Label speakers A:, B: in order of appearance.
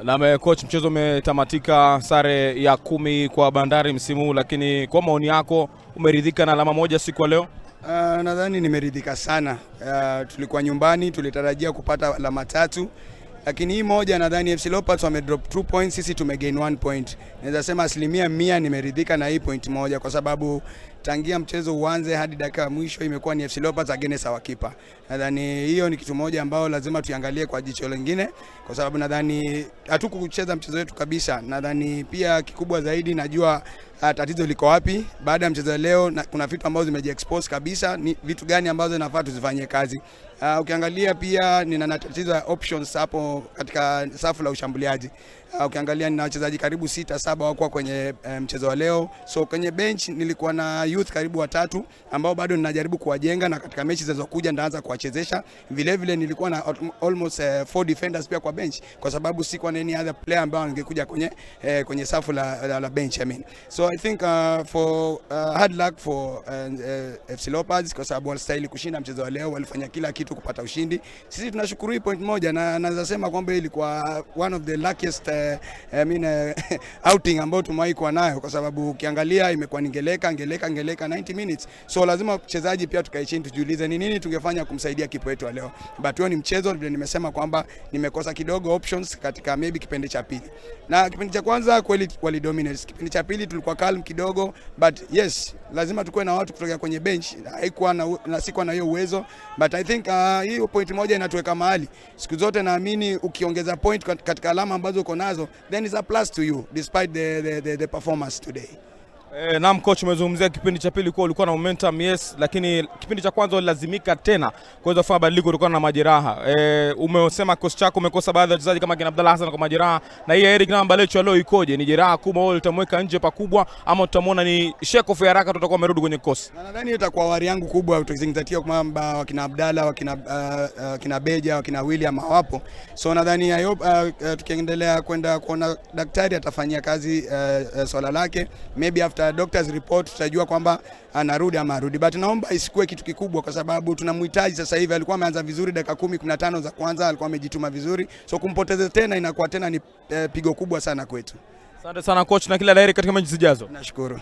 A: Na coach, mchezo umetamatika sare ya 10 kwa Bandari msimu huu, lakini kwa maoni yako umeridhika na alama moja siku ya leo?
B: Nadhani nimeridhika sana. Tulikuwa nyumbani, tulitarajia kupata alama 3. Lakini hii moja nadhani FC Leopards wame drop 2 points, sisi tumegain 1 point. Naweza sema 100% nimeridhika na hii point moja kwa sababu tangia mchezo uanze hadi dakika ya mwisho imekuwa ni FC Leopards against our keeper. Nadhani hiyo ni kitu moja ambao lazima tuangalie kwa jicho lingine kwa sababu nadhani hatukucheza mchezo wetu kabisa. Nadhani pia kikubwa zaidi najua tatizo liko wapi. Baada ya mchezo leo kuna vitu ambazo zimejiexpose kabisa, ni vitu gani ambazo nafaa tuzifanyie kazi. Ukiangalia pia nina tatizo ya options hapo katika safu la ushambuliaji. Ukiangalia nina wachezaji karibu 6-7 wako kwenye mchezo wa leo. So kwenye bench nilikuwa na youth karibu 3 ambao bado ninajaribu kuwajenga na katika mechi zinazokuja ndaanza kuwachezesha. Vile vile nilikuwa na almost 4 defenders pia kwa bench kwa sababu sikuwa na any other player ambao angekuja kwenye safu la bench So I think for hard luck for FC Leopards kwa sababu walistahili kushinda mchezo wa leo, walifanya kila kitu kupata ushindi. Sisi tunashukuru hii point moja na naweza sema kwamba ilikuwa one of the luckiest outing ambao tumewahi kuwa nayo kwa sababu ukiangalia imekuwa ngeleka 90 minutes. So lazima mchezaji pia tukae chini tujiulize ni nini tungefanya kumsaidia kipa wetu wa leo. But hiyo ni mchezo, vile nimesema kwamba nimekosa kidogo options katika maybe kipindi cha pili. Na kipindi cha kwanza kweli walidominate. Kipindi cha pili tulikuwa calm kidogo, but yes, lazima tukue na watu kutoka kwenye bench. Haikuwa na sikuwa na hiyo uwezo, but I think hiyo point moja inatuweka mahali. Siku zote naamini ukiongeza point katika alama ambazo uko nazo, then is a plus to you despite the performance today.
A: Naam coach, umezungumzia kipindi cha pili kwa ulikuwa na momentum, yes, lakini kipindi cha kwanza ulilazimika tena kuweza kufanya badiliko kutokana na majeraha. Umesema coach chako umekosa baadhi ya wachezaji kama kina Abdalla Hassan kwa majeraha, na hii Eric Nambalecho leo ikoje? Ni jeraha kubwa au litamweka nje pakubwa ama tutamwona ni shake off ya haraka tutakuwa amerudi kwenye kosi?
B: Nadhani itakuwa wari yangu kubwa ukizingatia kwamba wakina Abdalla, wakina Beja, wakina William hawapo. So nadhani I hope tukiendelea kwenda kuona daktari atafanyia kazi swala lake. Maybe after doctor's report tutajua kwamba anarudi ama arudi, but naomba isikue kitu kikubwa kwa sababu tunamhitaji sasa hivi. Alikuwa ameanza vizuri dakika 10-15 za kwanza, alikuwa amejituma vizuri, so kumpoteza tena inakuwa tena ni pigo kubwa sana kwetu.
A: Asante sana coach na kila laheri katika mechi zijazo.
B: Nashukuru.